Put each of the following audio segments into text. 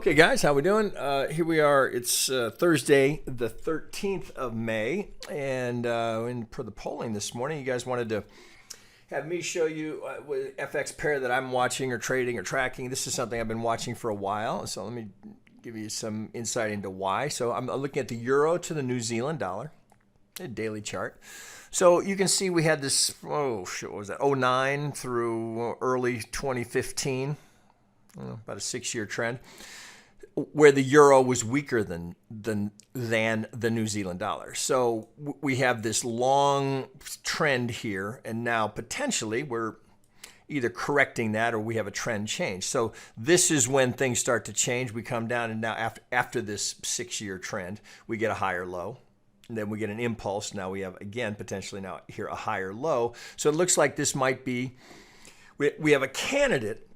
Okay, guys, how we doing? Here we are. It's Thursday, the 13th of May, and for the polling this morning, you guys wanted to have me show you what FX pair that I'm watching or trading or tracking. This is something I've been watching for a while, so let me give you some insight into why. So I'm looking at the euro to the New Zealand dollar, a daily chart. So you can see we had this, what was that, 09 through early 2015. About a 6-year trend, where the euro was weaker than the New Zealand dollar. So we have this long trend here, and now potentially we're either correcting that or we have a trend change. So this is when things start to change. We come down, and now after this 6-year trend, we get a higher low. And then we get an impulse. Now we have, again, potentially now here a higher low. So it looks like this might be, we have a candidate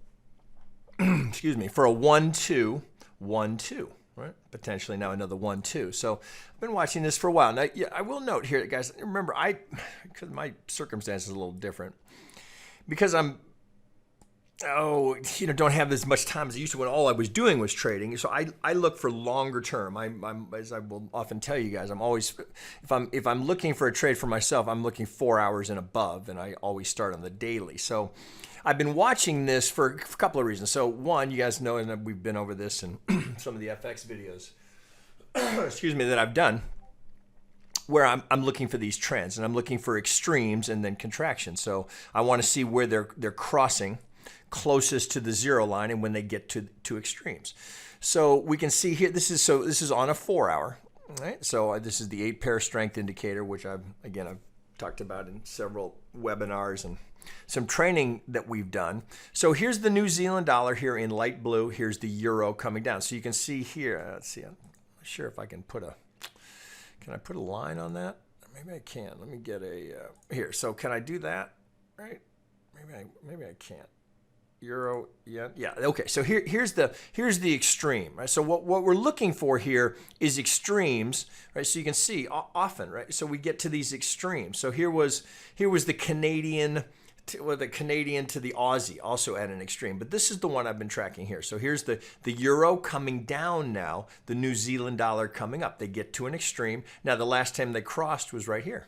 excuse me, for a 1-2, 1-2, right? Potentially now another 1-2. So I've been watching this for a while. Now, yeah, I will note here, guys, remember, because my circumstances are a little different, because I'm, don't have as much time as I used to when all I was doing was trading. So I look for longer term. I'm as I will often tell you guys, I'm always, if I'm looking for a trade for myself, I'm looking 4 hours and above, and I always start on the daily. So I've been watching this for a couple of reasons. So one, you guys know, and we've been over this in some of the FX videos, excuse me, that I've done, where I'm looking for these trends, and I'm looking for extremes and then contractions. So I want to see where they're crossing closest to the zero line and when they get to extremes. So we can see here, this is on a 4 hour, right? So this is the 8-pair strength indicator, which I've talked about in several webinars and some training that we've done. So here's the New Zealand dollar here in light blue. Here's the euro coming down. So you can see here, let's see, I'm not sure if I can put can I put a line on that? Maybe I can. Let me get here. So can I do that? Right? Maybe I can't. Euro, yeah. Okay, so here's the extreme, right? So what we're looking for here is extremes, right? So you can see often, right? So we get to these extremes. So here was the Canadian to the Aussie, also at an extreme, but this is the one I've been tracking here. So here's the euro coming down now, the New Zealand dollar coming up. They get to an extreme. Now the last time they crossed was right here.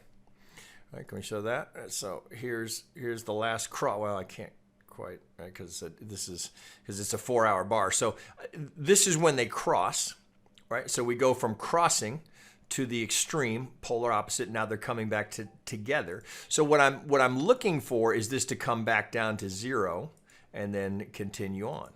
All right, can we show that? So here's the last cross. Well, I can't quite, right, because it's a 4 hour bar. So this is when they cross, right? So we go from crossing to the extreme, polar opposite. Now they're coming back together. So what I'm looking for is this to come back down to zero and then continue on.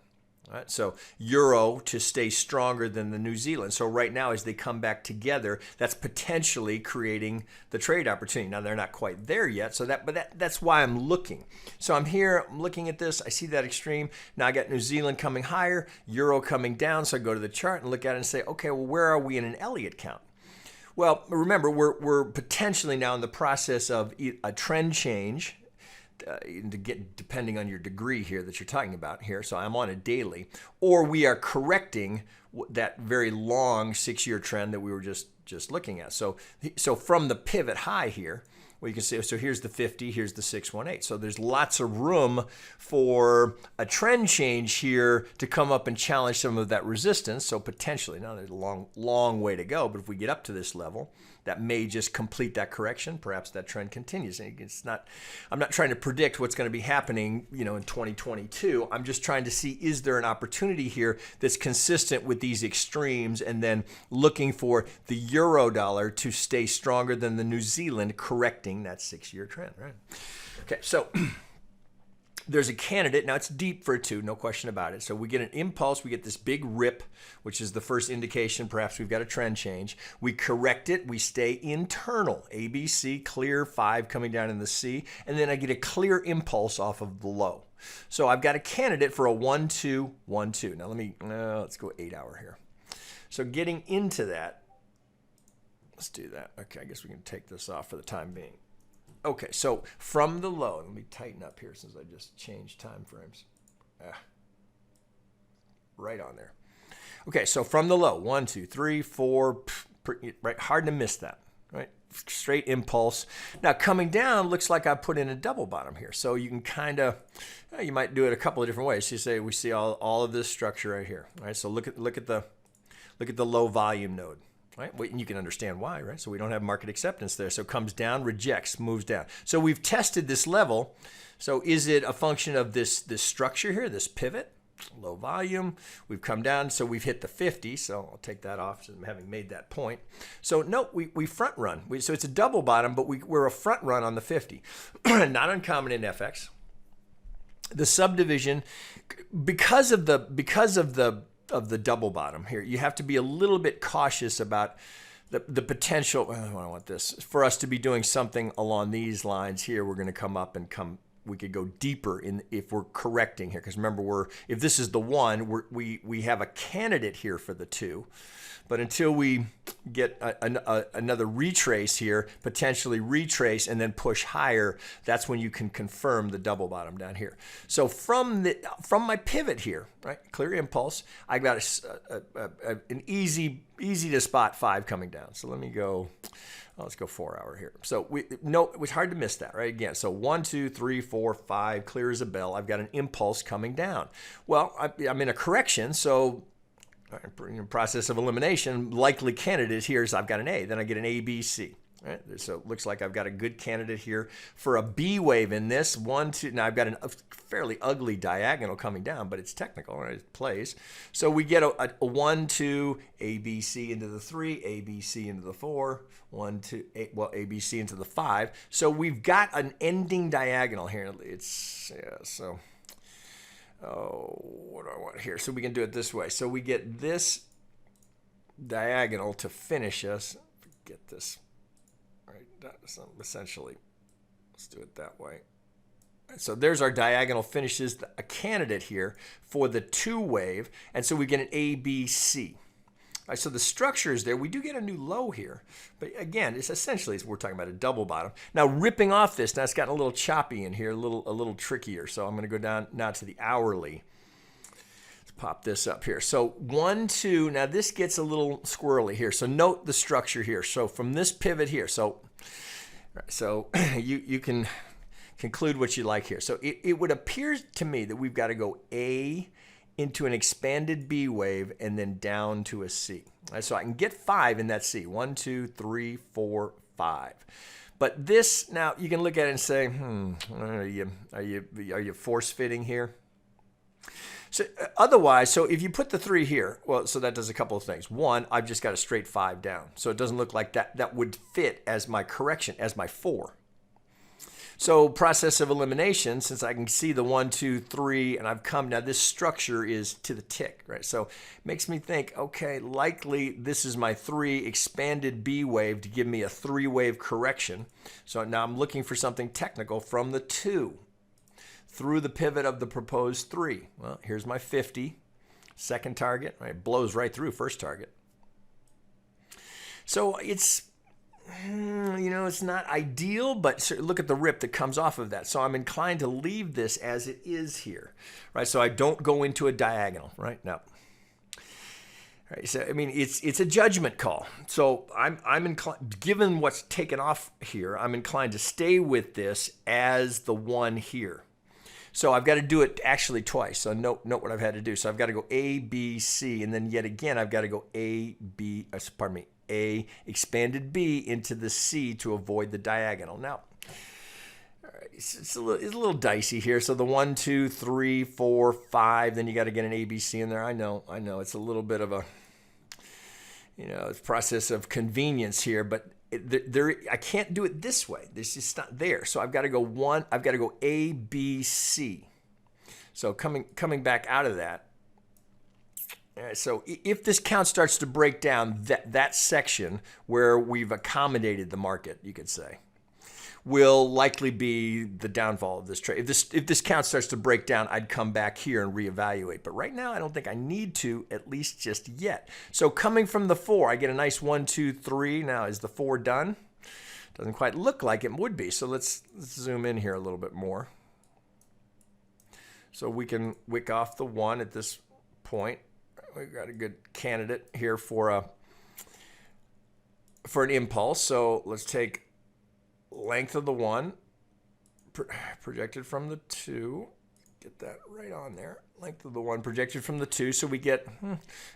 All right, so euro to stay stronger than the New Zealand. So right now, as they come back together, that's potentially creating the trade opportunity. Now they're not quite there yet, so that's why I'm looking. So I'm here, I'm looking at this. I see that extreme. Now I got New Zealand coming higher, euro coming down. So I go to the chart and look at it and say, okay, well, where are we in an Elliott count? Well, remember, we're potentially now in the process of a trend change, depending on your degree here that you're talking about here. So I'm on a daily, or we are correcting that very long 6-year trend that we were just looking at. So from the pivot high here, well, you can see, so here's the 50, here's the 618. So there's lots of room for a trend change here to come up and challenge some of that resistance. So potentially, now there's a long way to go, but if we get up to this level, that may just complete that correction. Perhaps that trend continues. And I'm not trying to predict what's going to be happening, in 2022. I'm just trying to see, is there an opportunity here that's consistent with these extremes, and then looking for the euro dollar to stay stronger than the New Zealand, correcting that 6-year trend, right? Okay, so there's a candidate. Now it's deep for a 2, no question about it. So we get an impulse, we get this big rip, which is the first indication perhaps we've got a trend change. We correct it, we stay internal, ABC, clear 5 coming down in the C, and then I get a clear impulse off of the low. So I've got a candidate for a 1-2, 1-2. Now let's go 8 hour here. So getting into that, let's do that. Okay, I guess we can take this off for the time being. Okay, so from the low, let me tighten up here since I just changed time frames. Right on there. Okay, so from the low, 1, 2, 3, 4, right, hard to miss that, right? straight impulse. Now coming down looks like I put in a double bottom here. So you can kind of, you might do it a couple of different ways. You say we see all of this structure right here. All right, so look at the low volume node. Right? And you can understand why, right? So we don't have market acceptance there. So it comes down, rejects, moves down. So we've tested this level. So is it a function of this structure here, this pivot, low volume? We've come down, so we've hit the 50. So I'll take that off, having made that point. So no, we front run. So it's a double bottom, but we're a front run on the 50. Not uncommon in FX. The subdivision, because of the double bottom here, you have to be a little bit cautious about the potential. I don't want this for us to be doing something along these lines here. We're going to come up and we could go deeper if we're correcting here, because remember, if this is the 1, we have a candidate here for the 2. But until we get another retrace here, potentially retrace and then push higher, that's when you can confirm the double bottom down here. So from my pivot here, right, clear impulse, I got an easy to spot 5 coming down. So let me go. Let's go 4 hour here. So it was hard to miss that, right? Again, so 1, 2, 3, 4, 5, clear as a bell. I've got an impulse coming down. Well, I'm in a correction, so process of elimination, likely candidate here is I've got an A, then I get an A, B, C. Right? So it looks like I've got a good candidate here for a B wave in this 1, 2. Now I've got a fairly ugly diagonal coming down, but it's technical, right? It plays. So we get a 1, 2, A, B, C into the 3, A, B, C into the 4, 1, 2, A, B, C into the 5. So we've got an ending diagonal here. What do I want here? So we can do it this way. So we get this diagonal to finish us. Get this. All right, so essentially, let's do it that way. So there's our diagonal finishes, a candidate here for the 2 wave. And so we get an A, B, C. All right, so the structure is there. We do get a new low here. But again, it's essentially, we're talking about a double bottom. Now ripping off this, now it's gotten a little choppy in here, a little trickier. So I'm going to go down now to the hourly. Let's pop this up here. So 1, 2, now this gets a little squirrely here. So note the structure here. So from this pivot here, so you can conclude what you like here. So it would appear to me that we've got to go A into an expanded B wave and then down to a C. Right, so I can get 5 in that C. 1, 2, 3, 4, 5. But this, now you can look at it and say, are you force fitting here? So otherwise, so if you put the 3 here, well, so that does a couple of things. One, I've just got a straight 5 down. So it doesn't look like that would fit as my correction, as my 4. So process of elimination, since I can see the 1, 2, 3, and I've come, now this structure is to the tick, right? So it makes me think, okay, likely this is my 3 expanded B wave to give me a 3 wave correction. So now I'm looking for something technical from the 2 through the pivot of the proposed 3. Well, here's my 50, second target, right? It blows right through first target. So it's, it's not ideal, but look at the rip that comes off of that. So I'm inclined to leave this as it is here, right? So I don't go into a diagonal, right? Now, right, so I mean, it's a judgment call. So I'm inclined, given what's taken off here, I'm inclined to stay with this as the 1 here. So I've got to do it actually twice. So note what I've had to do. So I've got to go A, B, C, and then yet again I've got to go A, expanded B into the C to avoid the diagonal. Now, all right, it's a little dicey here. So the 1, 2, 3, 4, 5, then you got to get an A, B, C in there. I know. It's a little bit of a, it's a process of convenience here, but I can't do it this way. This is not there. So I've got to go A, B, C. So coming back out of that. All right, so if this count starts to break down, that section where we've accommodated the market, you could say, will likely be the downfall of this trade. If this count starts to break down, I'd come back here and reevaluate. But right now, I don't think I need to, at least just yet. So coming from the 4, I get a nice 1, 2, 3. Now, is the 4 done? Doesn't quite look like it would be. So let's zoom in here a little bit more. So we can wick off the 1 at this point. We've got a good candidate here for for an impulse. So let's take length of the 1 projected from the 2. Get that right on there. Length of the 1 projected from the 2. So we get,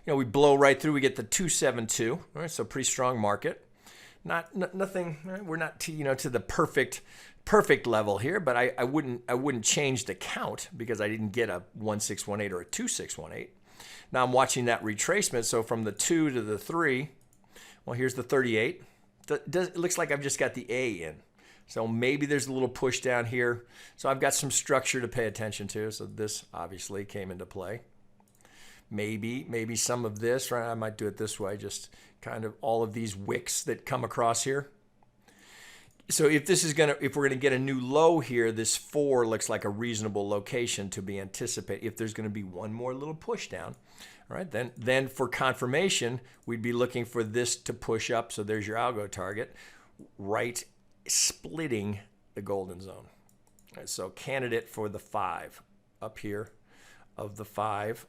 we blow right through. We get the 272. All right, so pretty strong market. Nothing. We're not to the perfect level here, but I wouldn't change the count because I didn't get a 1618 or a 2618. Now I'm watching that retracement. So from the 2 to the 3, well, here's the 38. It looks like I've just got the A in. So maybe there's a little push down here. So I've got some structure to pay attention to. So this obviously came into play. Maybe some of this, right? I might do it this way, just kind of all of these wicks that come across here. So if we're gonna get a new low here, this 4 looks like a reasonable location to be anticipated. If there's gonna be one more little push down, all right, then for confirmation, we'd be looking for this to push up. So there's your algo target, right, splitting the golden zone. All right, so candidate for the 5 up here of the 5.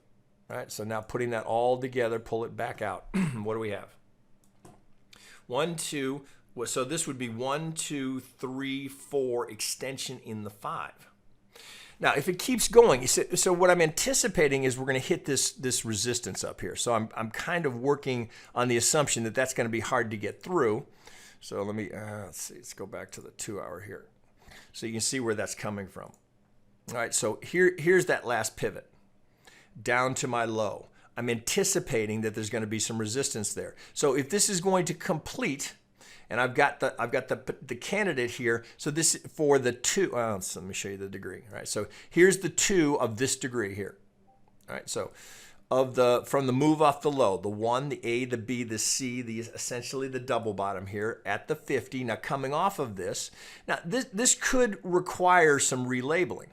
All right, so now putting that all together, pull it back out. What do we have? 1, 2. So this would be 1, 2, 3, 4 extension in the 5. Now, if it keeps going, so what I'm anticipating is we're going to hit this resistance up here. So I'm kind of working on the assumption that that's going to be hard to get through. So let me let's see. Let's go back to the 2-hour here, so you can see where that's coming from. All right. So here's that last pivot down to my low. I'm anticipating that there's going to be some resistance there. So if this is going to complete, and I've got the candidate here. So this for the 2. So let me show you the degree. All right. So here's the 2 of this degree here. All right. So from the move off the low, the 1, the A, the B, the C, essentially the double bottom here at the 50. Now coming off of this, now this could require some relabeling,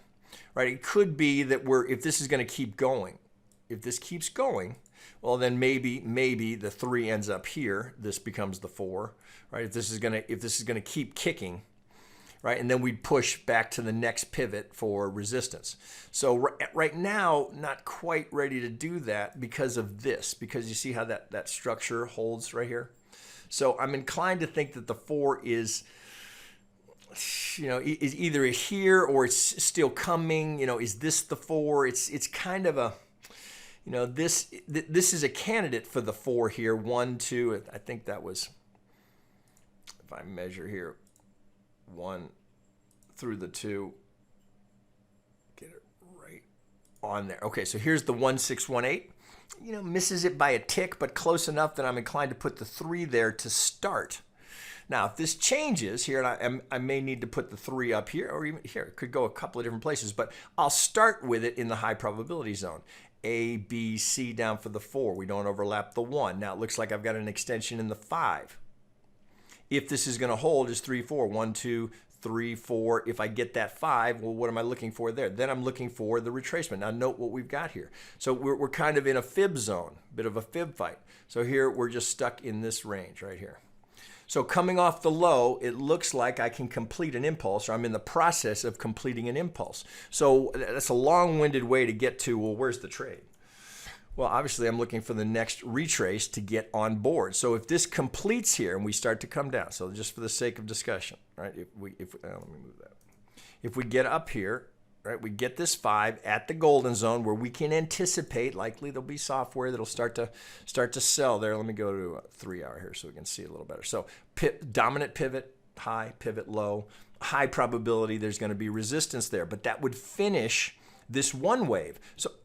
right? It could be that if this is going to keep going, if this keeps going, well then maybe the 3 ends up here. This becomes the 4, right? If this is gonna keep kicking, right? And then we'd push back to the next pivot for resistance. So right now, not quite ready to do that because of this, because you see how that structure holds right here. So I'm inclined to think that the 4 is either here or it's still coming. Is this the 4? It's kind of a, this is a candidate for the 4 here. 1, 2. I think that was, if I measure here, 1 through the 2, get it right on there. Okay, so here's the 1618. Misses it by a tick, but close enough that I'm inclined to put the 3 there to start. Now, if this changes here, and I may need to put the 3 up here, or even here, it could go a couple of different places, but I'll start with it in the high probability zone. A, B, C down for the 4. We don't overlap the 1. Now, it looks like I've got an extension in the 5. If this is going to hold, is 3, 4. 1, 2, 3, 4. If I get that 5, well, what am I looking for there? Then I'm looking for the retracement. Now, note what we've got here. So we're kind of in a fib zone, bit of a fib fight. So here, we're just stuck in this range right here. So coming off the low, it looks like I can complete an impulse, or I'm in the process of completing an impulse. So that's a long-winded way to get to, well, where's the trade? Well, obviously, I'm looking for the next retrace to get on board. So if this completes here and we start to come down, so just for the sake of discussion, right? Let me move that. If we get up here, right, we get this 5 at the golden zone where we can anticipate, likely there'll be software that'll start to sell there. Let me go to a 3-hour here so we can see it a little better. So dominant pivot, high, pivot low, high probability there's going to be resistance there, but that would finish this 1 wave.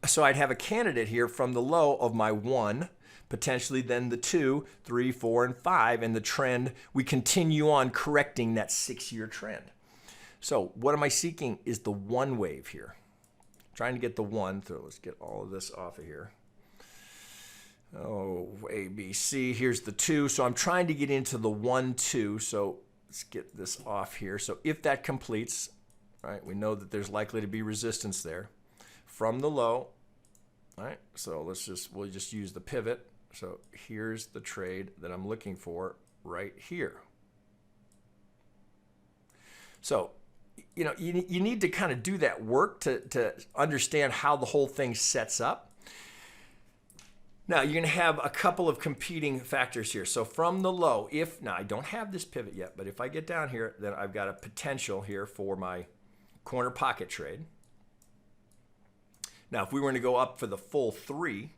So I'd have a candidate here from the low of my 1, potentially then the 2, 3, 4, and 5, and the trend, we continue on correcting that 6-year trend. So what am I seeking is the 1 wave here. Trying to get the 1 through. Let's get all of this off of here. Oh, A, B, C. Here's the 2. So I'm trying to get into the 1, 2. So let's get this off here. So if that completes, right, we know that there's likely to be resistance there from the low. All right, so we'll just use the pivot. So here's the trade that I'm looking for right here. So you need to kind of do that work to understand how the whole thing sets up. Now you're going to have a couple of competing factors here. So from the low, now I don't have this pivot yet, but if I get down here, then I've got a potential here for my corner pocket trade. Now, if we were going to go up for the full 3,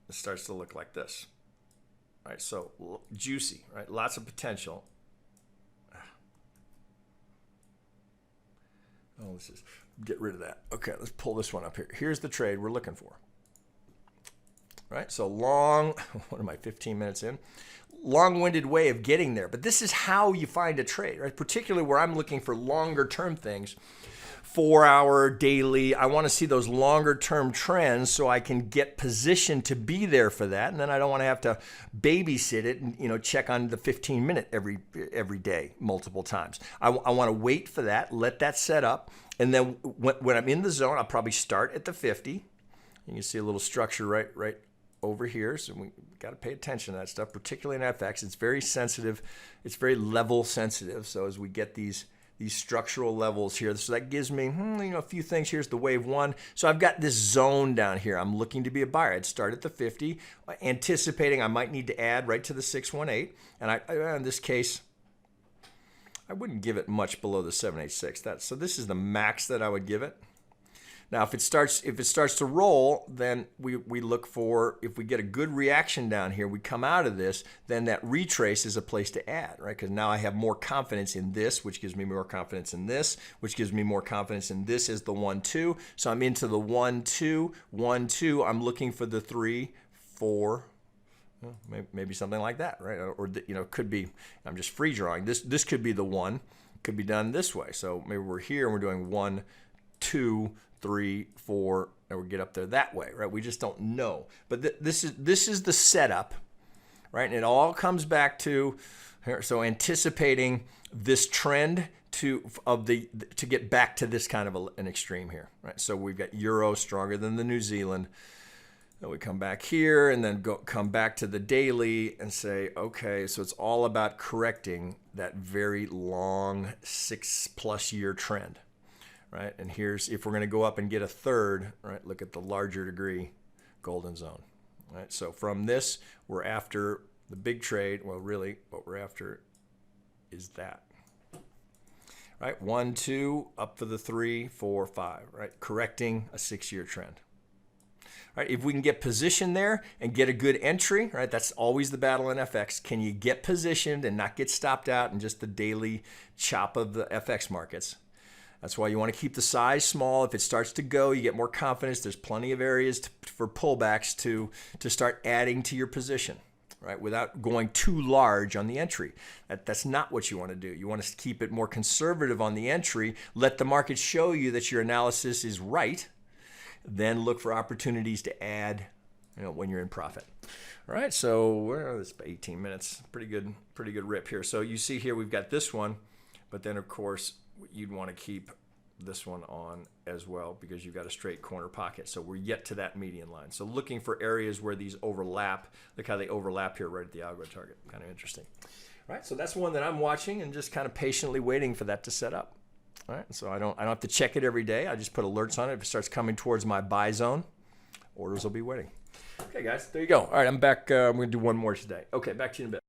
it starts to look like this. All right, so juicy, right? Lots of potential. Oh, let's just get rid of that. Okay, let's pull this one up here. Here's the trade we're looking for. Right, so long, what am I, 15 minutes in? Long-winded way of getting there. But this is how you find a trade, right? Particularly where I'm looking for longer-term things. 4-hour, daily. I want to see those longer-term trends so I can get positioned to be there for that. And then I don't want to have to babysit it and check on the 15-minute every day multiple times. I want to wait for that, let that set up. And then when I'm in the zone, I'll probably start at the 50. You can see a little structure right over here, so we got to pay attention to that stuff, particularly in FX. It's very sensitive. It's very level sensitive. So as we get these structural levels here, so that gives me a few things. Here's the wave 1. So I've got this zone down here. I'm looking to be a buyer. I'd start at the 50, anticipating I might need to add right to the 618. And in this case, I wouldn't give it much below the 786. So this is the max that I would give it. Now, if it starts to roll, then we look for, if we get a good reaction down here, we come out of this, then that retrace is a place to add, right? Because now I have more confidence in this, which gives me more confidence in this, which gives me more confidence in this as the 1-2. So I'm into the 1-2, 1-2. I'm looking for the 3, 4, maybe something like that, right? Or could be, I'm just free drawing. This could be the 1, could be done this way. So maybe we're here and we're doing 1, 2, 3, 4, and we get up there that way, right? We just don't know. But this is the setup, right? And it all comes back to here. So anticipating this trend to get back to this kind of an extreme here, right? So we've got euro stronger than the New Zealand. Then we come back here and then come back to the daily and say, okay, so it's all about correcting that very long 6+ year trend. Right, and here's, if we're going to go up and get a third, right, look at the larger degree golden zone. Right, so from this, we're after the big trade. Well, really, what we're after is that. Right, 1, 2, up for the 3, 4, 5. Right, correcting a 6-year trend. Right, if we can get positioned there and get a good entry, right, that's always the battle in FX. Can you get positioned and not get stopped out in just the daily chop of the FX markets? That's why you want to keep the size small. If it starts to go, you get more confidence. There's plenty of areas for pullbacks to start adding to your position, right? Without going too large on the entry. That's not what you want to do. You want to keep it more conservative on the entry. Let the market show you that your analysis is right. Then look for opportunities to add, when you're in profit. All right, so it's 18 minutes. Pretty good rip here. So you see here we've got this one, but then of course you'd want to keep this one on as well because you've got a straight corner pocket. So we're yet to that median line. So looking for areas where these overlap. Look how they overlap here right at the algo target. Kind of interesting. All right, so that's one that I'm watching and just kind of patiently waiting for that to set up. All right, so I don't have to check it every day. I just put alerts on it. If it starts coming towards my buy zone, orders will be waiting. Okay, guys, there you go. All right, I'm back. I'm going to do one more today. Okay, back to you in a bit.